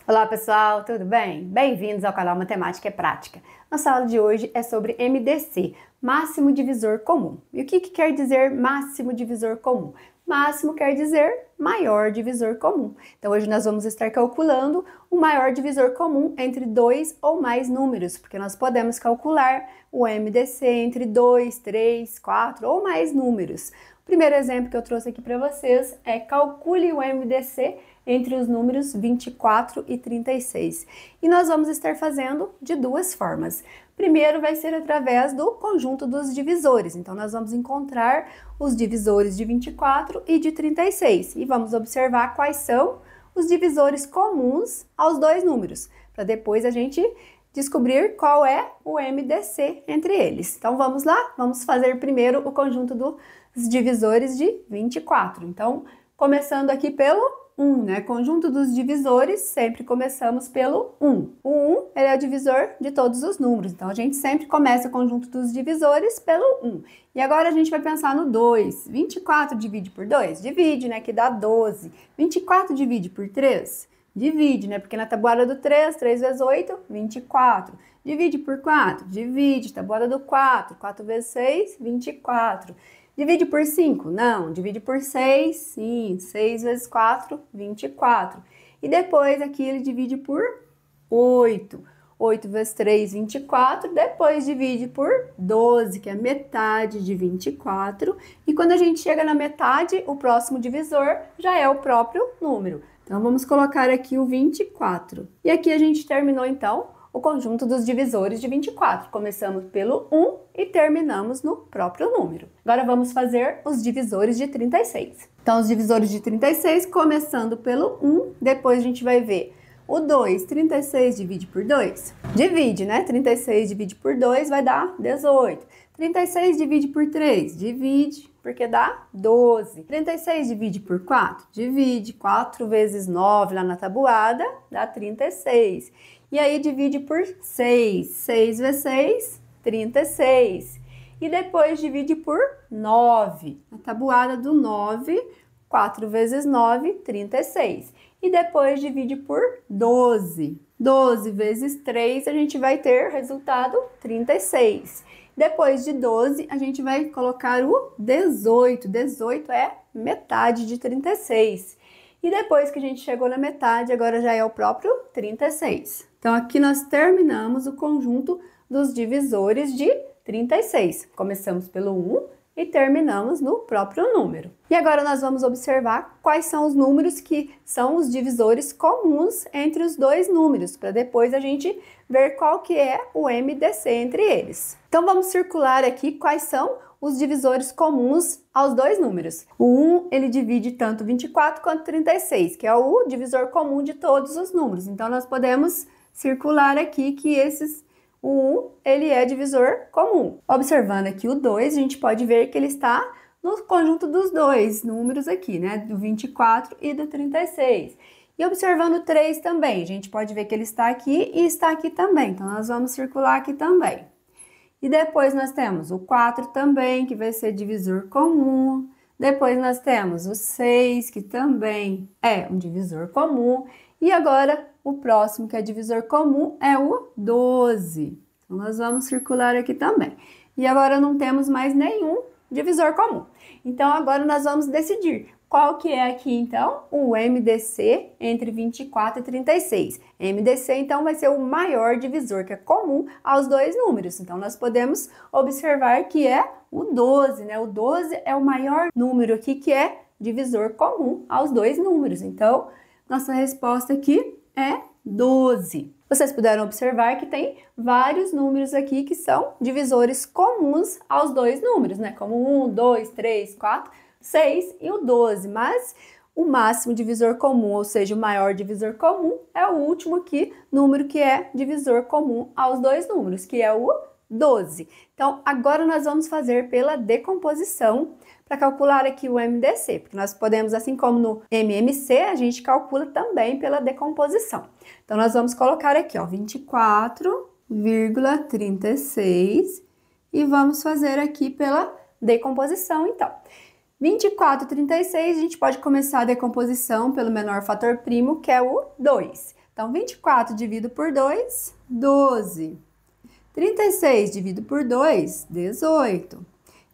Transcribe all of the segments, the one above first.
Olá pessoal, tudo bem? Bem-vindos ao canal Matemática é Prática. Nossa aula de hoje é sobre MDC, máximo divisor comum. E o que quer dizer máximo divisor comum? Máximo quer dizer maior divisor comum. Então hoje nós vamos estar calculando o maior divisor comum entre dois ou mais números, porque nós podemos calcular o MDC entre 2, 3, 4 ou mais números. O primeiro exemplo que eu trouxe aqui para vocês é calcule o MDC entre os números 24 e 36. E nós vamos estar fazendo de duas formas. Primeiro vai ser através do conjunto dos divisores. Então nós vamos encontrar os divisores de 24 e de 36 e vamos observar quais são os divisores comuns aos dois números, para depois a gente descobrir qual é o MDC entre eles. Então vamos lá? Vamos fazer primeiro o conjunto dos divisores de 24. Então, começando aqui pelo 1, né? Conjunto dos divisores, sempre começamos pelo 1. O 1, ele é o divisor de todos os números, então a gente sempre começa o conjunto dos divisores pelo 1. E agora a gente vai pensar no 2. 24 divide por 2? Divide, né? Que dá 12. 24 divide por 3? Divide, né? Porque na tabuada do 3, 3 vezes 8, 24. Divide por 4? Divide. Tabuada do 4, 4 vezes 6, 24. Divide por 5? Não. Divide por 6? Sim. 6 vezes 4, 24. E depois aqui ele divide por 8. 8 vezes 3, 24. Depois divide por 12, que é metade de 24. E quando a gente chega na metade, o próximo divisor já é o próprio número. Então, vamos colocar aqui o 24. E aqui a gente terminou, então, o conjunto dos divisores de 24. Começamos pelo 1 e terminamos no próprio número. Agora vamos fazer os divisores de 36. Então, os divisores de 36, começando pelo 1, depois a gente vai ver o 2. 36 divide por 2? Divide, né? 36 divide por 2 vai dar 18. 36 divide por 3? Divide, porque dá 12. 36 divide por 4? Divide. 4 vezes 9 lá na tabuada dá 36. E aí divide por 6. 6 vezes 6, 36. E depois divide por 9. Na tabuada do 9, 4 vezes 9, 36. E depois divide por 12. 12 vezes 3, a gente vai ter resultado 36. Depois de 12, a gente vai colocar o 18. 18 é metade de 36. E depois que a gente chegou na metade, agora já é o próprio 36. Então, aqui nós terminamos o conjunto dos divisores de 36. Começamos pelo 1 e terminamos no próprio número. E agora nós vamos observar quais são os números que são os divisores comuns entre os dois números, para depois a gente ver qual que é o MDC entre eles. Então vamos circular aqui quais são os divisores comuns aos dois números. O 1, ele divide tanto 24 quanto 36, que é o divisor comum de todos os números. Então nós podemos circular aqui que o 1, ele é divisor comum. Observando aqui o 2, a gente pode ver que ele está no conjunto dos dois números aqui, né? Do 24 e do 36. E observando o 3 também, a gente pode ver que ele está aqui e está aqui também. Então, nós vamos circular aqui também. E depois nós temos o 4 também, que vai ser divisor comum. Depois nós temos o 6, que também é um divisor comum. E agora, o próximo que é divisor comum é o 12. Então, nós vamos circular aqui também. E agora não temos mais nenhum divisor comum. Então, agora nós vamos decidir qual que é aqui, então, o MDC entre 24 e 36. MDC, então, vai ser o maior divisor, que é comum aos dois números. Então, nós podemos observar que é o 12, né? O 12 é o maior número aqui que é divisor comum aos dois números. Então, nossa resposta aqui é 12. Vocês puderam observar que tem vários números aqui que são divisores comuns aos dois números, né? Como 1, 2, 3, 4, 6 e o 12. Mas o máximo divisor comum, ou seja, o maior divisor comum, é o último aqui, número que é divisor comum aos dois números, que é o 12. Então, agora nós vamos fazer pela decomposição para calcular aqui o MDC, porque nós podemos, assim como no MMC, a gente calcula também pela decomposição. Então, nós vamos colocar aqui, ó, 24,36 e vamos fazer aqui pela decomposição, então. 24,36, a gente pode começar a decomposição pelo menor fator primo, que é o 2. Então, 24 dividido por 2, 12. 36 dividido por 2, 18.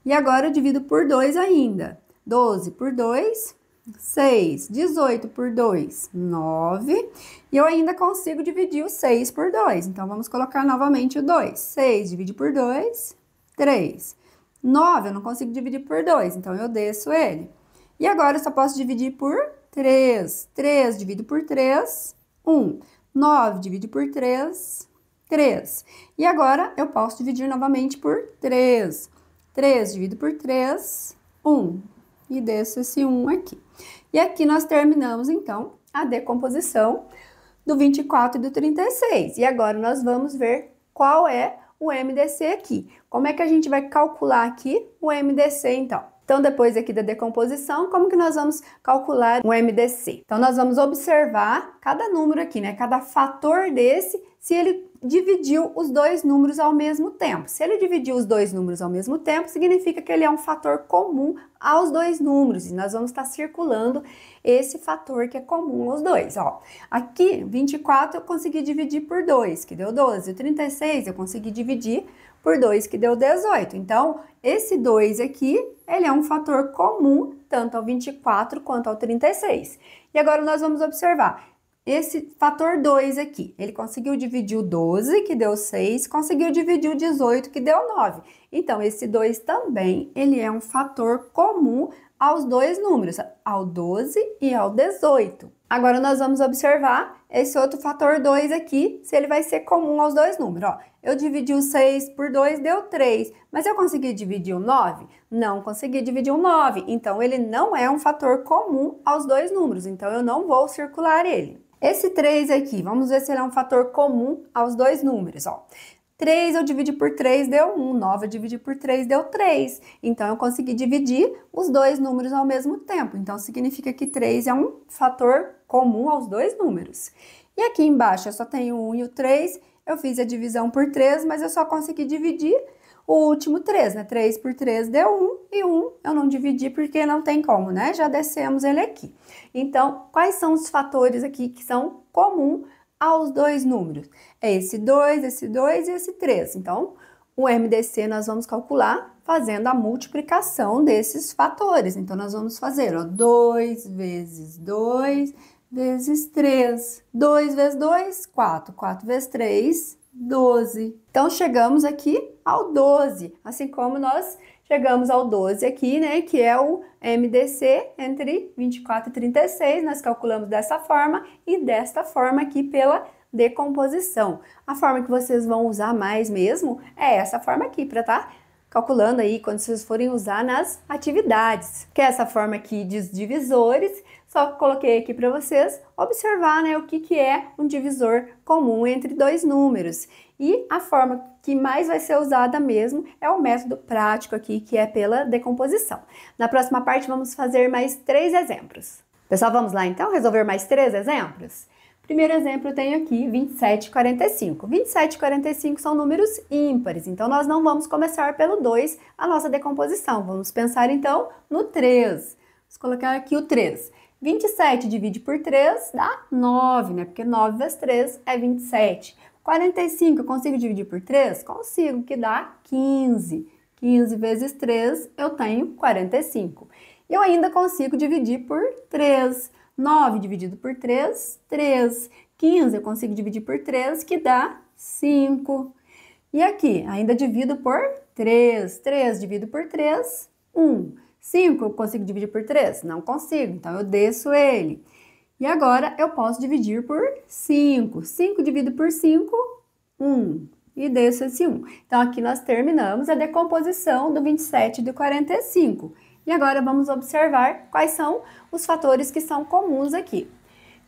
E agora eu divido por 2 ainda. 12 por 2, 6. 18 por 2, 9. E eu ainda consigo dividir o 6 por 2. Então, vamos colocar novamente o 2. 6 dividido por 2, 3. 9 eu não consigo dividir por 2, então eu desço ele. E agora eu só posso dividir por 3. 3 dividido por 3, 1. 9 dividido por 3, 3. E agora eu posso dividir novamente por 3. 3 dividido por 3, 1. E desço esse 1 aqui. E aqui nós terminamos, então, a decomposição do 24 e do 36. E agora nós vamos ver qual é o MDC aqui. Como é que a gente vai calcular aqui o MDC, então? Então, depois aqui da decomposição, como que nós vamos calcular o MDC? Então, nós vamos observar cada número aqui, né? Cada fator desse, se ele dividiu os dois números ao mesmo tempo. Se ele dividiu os dois números ao mesmo tempo, significa que ele é um fator comum aos dois números. E nós vamos estar circulando esse fator que é comum aos dois. Ó, aqui, 24 eu consegui dividir por 2, que deu 12. O 36 eu consegui dividir por 2, que deu 18. Então, esse 2 aqui, ele é um fator comum tanto ao 24 quanto ao 36. E agora nós vamos observar. Esse fator 2 aqui, ele conseguiu dividir o 12, que deu 6, conseguiu dividir o 18, que deu 9. Então, esse 2 também, ele é um fator comum aos dois números, ao 12 e ao 18. Agora, nós vamos observar esse outro fator 2 aqui, se ele vai ser comum aos dois números. Ó, eu dividi o 6 por 2, deu 3, mas eu consegui dividir o 9? Não consegui dividir o 9, então ele não é um fator comum aos dois números, então eu não vou circular ele. Esse 3 aqui, vamos ver se ele é um fator comum aos dois números, ó. 3 eu dividi por 3 deu 1, 9 eu dividi por 3 deu 3. Então, eu consegui dividir os dois números ao mesmo tempo. Então, significa que 3 é um fator comum aos dois números. E aqui embaixo eu só tenho o 1 e o 3, eu fiz a divisão por 3, mas eu só consegui dividir o último 3, né? 3 por 3 deu 1 e 1 eu não dividi porque não tem como, né? Já descemos ele aqui. Então, quais são os fatores aqui que são comuns aos dois números? É esse 2 e esse 3. Então, o MDC nós vamos calcular fazendo a multiplicação desses fatores. Então, nós vamos fazer, ó, 2 vezes 2 vezes 3. 2 vezes 2, 4. 4 vezes 3, 12. Então, chegamos aqui ao 12, assim como nós chegamos ao 12 aqui, né, que é o MDC entre 24 e 36, nós calculamos dessa forma e desta forma aqui pela decomposição. A forma que vocês vão usar mais mesmo é essa forma aqui, para estar calculando aí quando vocês forem usar nas atividades, que é essa forma aqui de divisores. Só coloquei aqui para vocês observar, né, o que é um divisor comum entre dois números. E a forma que mais vai ser usada mesmo é o método prático aqui, que é pela decomposição. Na próxima parte vamos fazer mais 3 exemplos. Pessoal, vamos lá então resolver mais 3 exemplos? Primeiro exemplo eu tenho aqui 27 e 45. 27 e 45 são números ímpares, então nós não vamos começar pelo 2 a nossa decomposição. Vamos pensar então no 3. Vamos colocar aqui o 3. 27 divide por 3 dá 9, né? Porque 9 vezes 3 é 27. 45 eu consigo dividir por 3? Consigo, que dá 15. 15 vezes 3 eu tenho 45. Eu ainda consigo dividir por 3. 9 dividido por 3, 3. 15 eu consigo dividir por 3, que dá 5. E aqui, ainda divido por 3. 3 divido por 3, 1. 5 eu consigo dividir por 3? Não consigo, então eu desço ele. E agora eu posso dividir por 5. 5 dividido por 5, 1. E desço esse 1. Então, aqui nós terminamos a decomposição do 27 e do 45. E agora vamos observar quais são os fatores que são comuns aqui.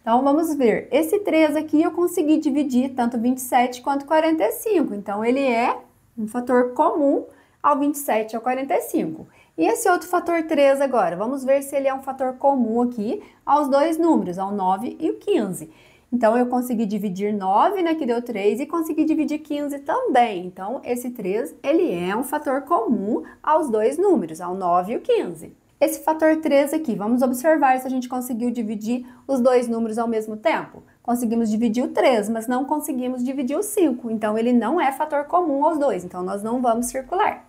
Então, vamos ver. Esse 3 aqui eu consegui dividir tanto 27 quanto 45. Então, ele é um fator comum ao 27 e ao 45. E esse outro fator 3 agora? Vamos ver se ele é um fator comum aqui aos dois números, ao 9 e o 15. Então, eu consegui dividir 9, né, que deu 3, e consegui dividir 15 também. Então, esse 3, ele é um fator comum aos dois números, ao 9 e o 15. Esse fator 3 aqui, vamos observar se a gente conseguiu dividir os dois números ao mesmo tempo. conseguimos dividir o 3, mas não conseguimos dividir o 5. Então, ele não é fator comum aos dois, então nós não vamos circular.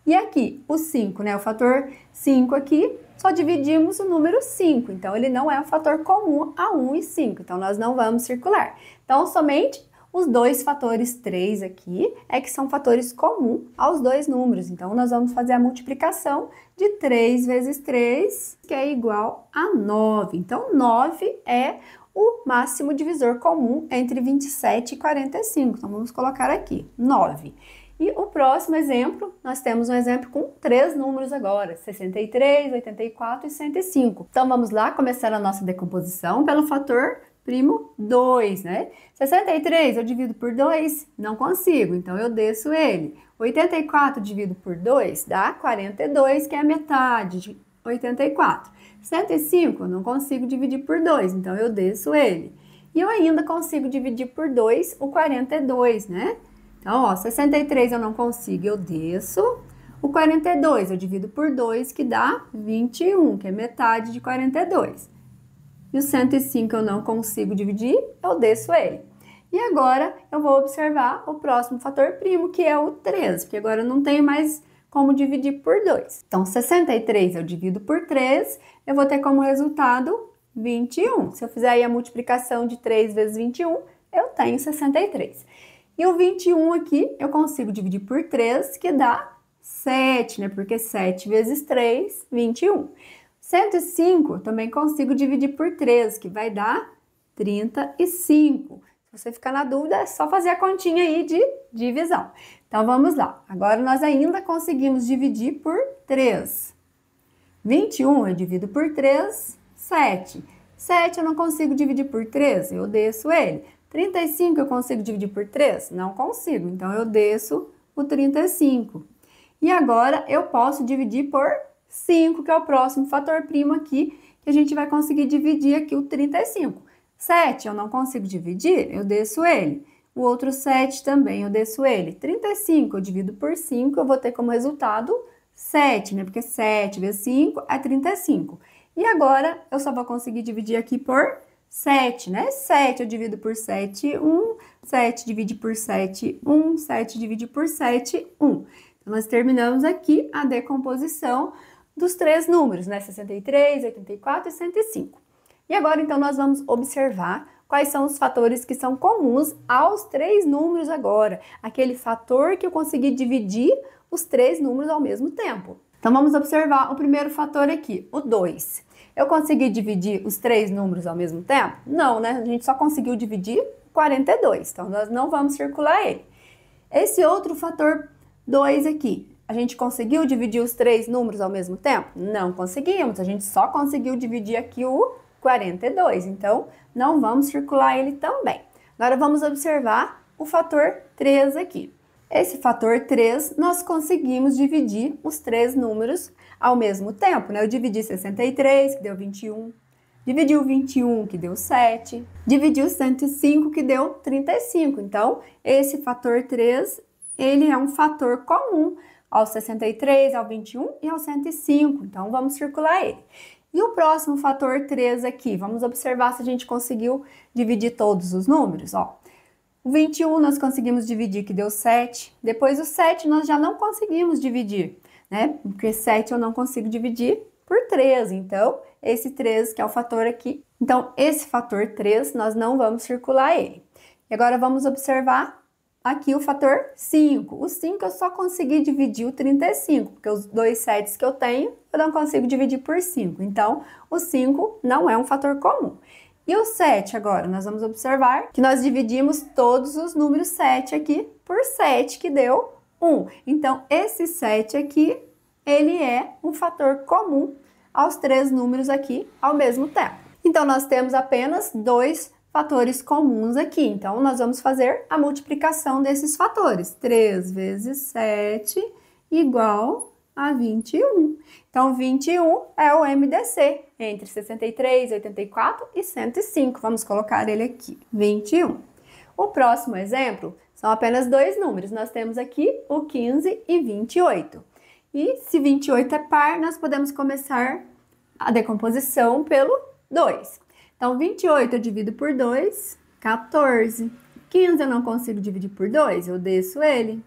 E aqui, o 5, né? O fator 5 aqui, só dividimos o número 5. Então, ele não é um fator comum a 1 e 5. Então, nós não vamos circular. Então, somente os dois fatores 3 aqui é que são fatores comuns aos dois números. Então, nós vamos fazer a multiplicação de 3 vezes 3, que é igual a 9. Então, 9 é o máximo divisor comum entre 27 e 45. Então, vamos colocar aqui, 9. E o próximo exemplo, nós temos um exemplo com 3 números agora, 63, 84 e 105. Então, vamos lá começar a nossa decomposição pelo fator primo 2, né? 63 eu divido por 2, não consigo, então eu desço ele. 84 divido por 2 dá 42, que é a metade de 84. 105 eu não consigo dividir por 2, então eu desço ele. E eu ainda consigo dividir por 2 o 42, né? Então, ó, 63 eu não consigo, eu desço. O 42 eu divido por 2, que dá 21, que é metade de 42. E o 105 eu não consigo dividir, eu desço ele. E agora eu vou observar o próximo fator primo, que é o 3, porque agora eu não tenho mais como dividir por 2. Então, 63 eu divido por 3, eu vou ter como resultado 21. Se eu fizer aí a multiplicação de 3 vezes 21, eu tenho 63. E o 21 aqui eu consigo dividir por 3, que dá 7, né? Porque 7 vezes 3, 21. 105 também consigo dividir por 3, que vai dar 35. Se você ficar na dúvida, é só fazer a continha aí de divisão. Então, vamos lá. Agora, nós ainda conseguimos dividir por 3. 21 eu divido por 3, 7. 7 eu não consigo dividir por 3, eu desço ele. 35 eu consigo dividir por 3? Não consigo, então eu desço o 35. E agora eu posso dividir por 5, que é o próximo fator primo aqui, que a gente vai conseguir dividir aqui o 35. 7 eu não consigo dividir, eu desço ele. O outro 7 também, eu desço ele. 35 eu divido por 5, eu vou ter como resultado 7, né? Porque 7 vezes 5 é 35. E agora eu só vou conseguir dividir aqui por 7, né? 7 eu divido por 7, 1. 7 divide por 7, 1. 7 divide por 7, 1. Então, nós terminamos aqui a decomposição dos 3 números, né? 63, 84 e 105. E agora, então, nós vamos observar quais são os fatores que são comuns aos 3 números agora. Aquele fator que eu consegui dividir os 3 números ao mesmo tempo. Então, vamos observar o primeiro fator aqui, o 2. Eu consegui dividir os 3 números ao mesmo tempo? Não, né? A gente só conseguiu dividir 42, então nós não vamos circular ele. Esse outro fator 2 aqui, a gente conseguiu dividir os 3 números ao mesmo tempo? Não conseguimos, a gente só conseguiu dividir aqui o 42, então não vamos circular ele também. Agora vamos observar o fator 3 aqui. Esse fator 3, nós conseguimos dividir os 3 números ao mesmo tempo, né? Eu dividi 63, que deu 21, dividi o 21, que deu 7, dividi o 105, que deu 35. Então, esse fator 3, ele é um fator comum ao 63, ao 21 e ao 105. Então, vamos circular ele. E o próximo fator 3 aqui, vamos observar se a gente conseguiu dividir todos os números, ó. O 21 nós conseguimos dividir, que deu 7. Depois o 7 nós já não conseguimos dividir, né? Porque 7 eu não consigo dividir por 3. Então, esse 3 que é o fator aqui. Então, esse fator 3 nós não vamos circular ele. E agora vamos observar aqui o fator 5. O 5 eu só consegui dividir o 35, porque os 2 7s que eu tenho, eu não consigo dividir por 5. Então, o 5 não é um fator comum. E o 7 agora, nós vamos observar que nós dividimos todos os números 7 aqui por 7, que deu 1. Então, esse 7 aqui, ele é um fator comum aos 3 números aqui ao mesmo tempo. Então, nós temos apenas 2 fatores comuns aqui. Então, nós vamos fazer a multiplicação desses fatores. 3 vezes 7 igual a 21. Então, 21 é o MDC entre 63, 84 e 105. Vamos colocar ele aqui, 21. O próximo exemplo são apenas 2 números. Nós temos aqui o 15 e 28. E se 28 é par, nós podemos começar a decomposição pelo 2. Então, 28 eu divido por 2, 14. 15 eu não consigo dividir por 2, eu desço ele.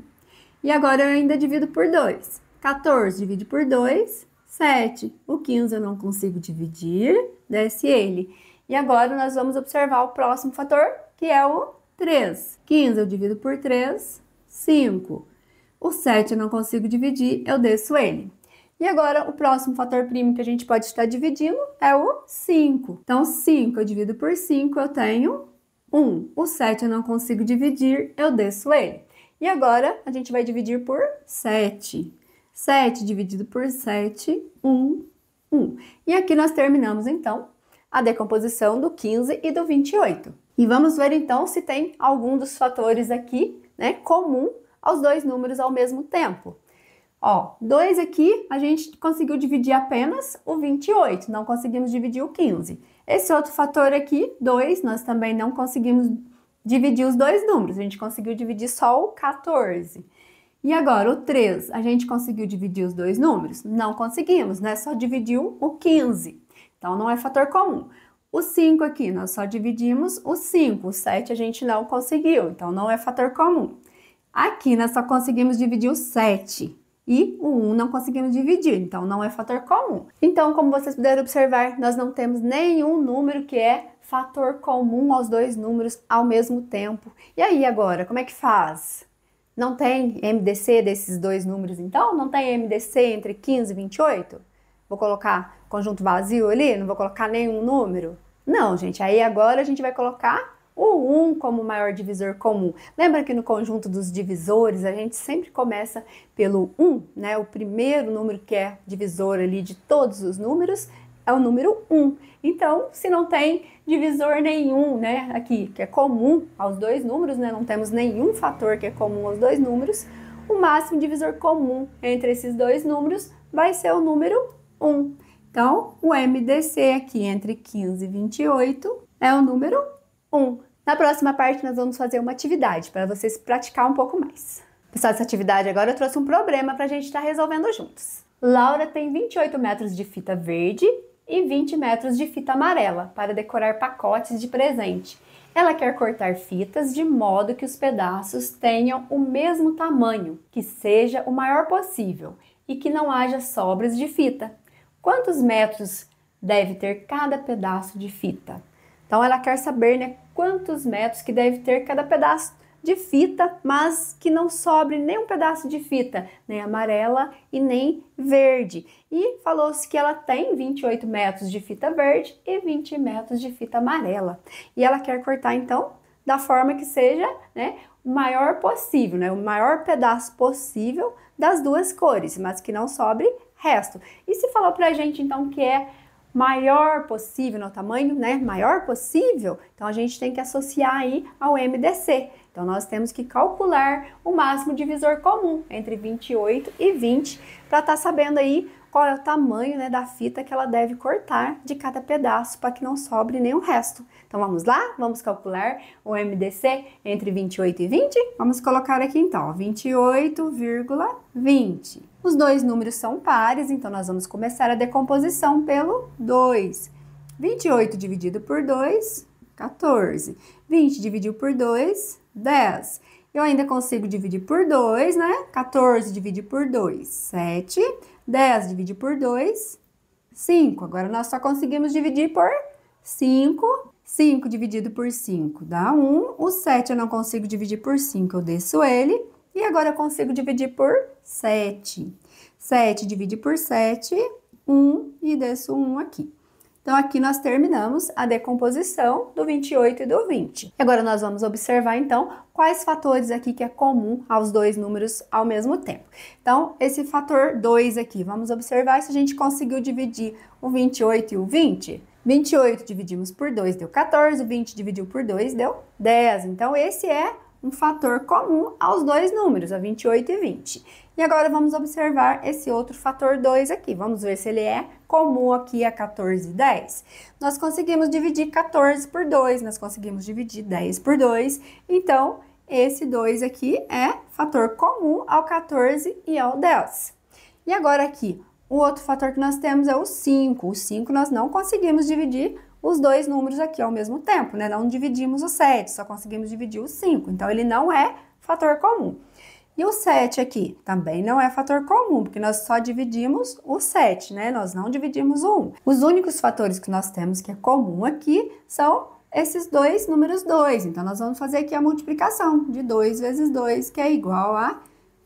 E agora eu ainda divido por 2. 14 divide por 2, 7. O 15 eu não consigo dividir, desce ele. E agora nós vamos observar o próximo fator, que é o 3. 15 eu divido por 3, 5. O 7 eu não consigo dividir, eu desço ele. E agora o próximo fator primo que a gente pode estar dividindo é o 5. Então, 5 eu divido por 5, eu tenho 1. O 7 eu não consigo dividir, eu desço ele. E agora a gente vai dividir por 7. 7 dividido por 7, 1. E aqui nós terminamos, então, a decomposição do 15 e do 28. E vamos ver, então, se tem algum dos fatores aqui, né, comum aos dois números ao mesmo tempo. Ó, 2 aqui, a gente conseguiu dividir apenas o 28, não conseguimos dividir o 15. Esse outro fator aqui, 2, nós também não conseguimos dividir os dois números, a gente conseguiu dividir só o 14. E agora, o 3, a gente conseguiu dividir os dois números? Não conseguimos, né? Só dividiu o 15. Então, não é fator comum. O 5 aqui, nós só dividimos o 5. O 7 a gente não conseguiu, então não é fator comum. Aqui, nós só conseguimos dividir o 7. E o 1 não conseguimos dividir, então não é fator comum. Então, como vocês puderam observar, nós não temos nenhum número que é fator comum aos dois números ao mesmo tempo. E aí, agora, como é que faz? Não tem MDC desses dois números, então? Não tem MDC entre 15 e 28? Vou colocar conjunto vazio ali? Não vou colocar nenhum número? Não, gente. Aí agora a gente vai colocar o 1 como maior divisor comum. Lembra que no conjunto dos divisores a gente sempre começa pelo 1, né? O primeiro número que é divisor ali de todos os números é o número 1. Então, se não tem divisor nenhum, né, aqui, que é comum aos dois números, né, não temos nenhum fator que é comum aos dois números, o máximo divisor comum entre esses dois números vai ser o número 1. Então, o MDC aqui entre 15 e 28 é o número 1. Na próxima parte, nós vamos fazer uma atividade para vocês praticar um pouco mais. Pessoal, essa atividade agora eu trouxe um problema para a gente estar resolvendo juntos. Laura tem 28 metros de fita verde e 20 metros de fita amarela para decorar pacotes de presente. Ela quer cortar fitas de modo que os pedaços tenham o mesmo tamanho, que seja o maior possível e que não haja sobras de fita. Quantos metros deve ter cada pedaço de fita? Então ela quer saber, né, quantos metros que deve ter cada pedaço de fita, mas que não sobre nem um pedaço de fita, nem amarela e nem verde. E falou-se que ela tem 28 metros de fita verde e 20 metros de fita amarela. E ela quer cortar, então, da forma que seja, né, o maior possível, né, o maior pedaço possível das duas cores, mas que não sobre resto. E se falou pra gente, então, que é maior possível no tamanho, né, maior possível, então a gente tem que associar aí ao MDC. Então, nós temos que calcular o máximo divisor comum entre 28 e 20 para estar sabendo aí qual é o tamanho, né, da fita que ela deve cortar de cada pedaço para que não sobre nenhum resto. Então, vamos lá? Vamos calcular o MDC entre 28 e 20? Vamos colocar aqui, então, 28,20. Os dois números são pares, então nós vamos começar a decomposição pelo 2. 28 dividido por 2, 14. 20 dividido por 2, 10. Eu ainda consigo dividir por 2, né? 14 dividir por 2, 7. 10 dividir por 2, 5. Agora, nós só conseguimos dividir por 5. 5 dividido por 5 dá 1. O 7 eu não consigo dividir por 5, eu desço ele. E agora eu consigo dividir por 7. 7 divide por 7, 1 e desço 1 aqui. Então, aqui nós terminamos a decomposição do 28 e do 20. Agora, nós vamos observar, então, quais fatores aqui que é comum aos dois números ao mesmo tempo. Então, esse fator 2 aqui, vamos observar se a gente conseguiu dividir o 28 e o 20. 28 dividimos por 2, deu 14, 20 dividiu por 2, deu 10. Então, esse é um fator comum aos dois números, a 28 e 20. E agora vamos observar esse outro fator 2 aqui. Vamos ver se ele é comum aqui a 14 e 10. Nós conseguimos dividir 14 por 2, nós conseguimos dividir 10 por 2. Então, esse 2 aqui é fator comum ao 14 e ao 10. E agora aqui, o outro fator que nós temos é o 5. O 5 nós não conseguimos dividir os dois números aqui ao mesmo tempo, né? Não dividimos o 7, só conseguimos dividir o 5. Então, ele não é fator comum. E o 7 aqui também não é fator comum, porque nós só dividimos o 7, né? Nós não dividimos o 1. Os únicos fatores que nós temos que é comum aqui são esses dois números 2. Então, nós vamos fazer aqui a multiplicação de 2 vezes 2, que é igual a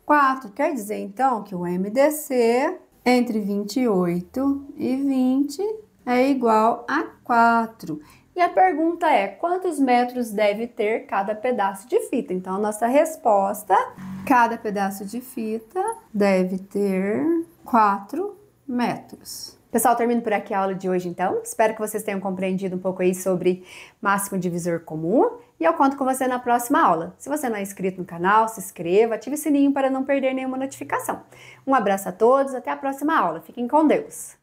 4. Quer dizer, então, que o MDC entre 28 e 20 é igual a 4. E a pergunta é, quantos metros deve ter cada pedaço de fita? Então, a nossa resposta, cada pedaço de fita deve ter 4 metros. Pessoal, termino por aqui a aula de hoje, então. Espero que vocês tenham compreendido um pouco aí sobre máximo divisor comum. E eu conto com você na próxima aula. Se você não é inscrito no canal, se inscreva, ative o sininho para não perder nenhuma notificação. Um abraço a todos, até a próxima aula. Fiquem com Deus!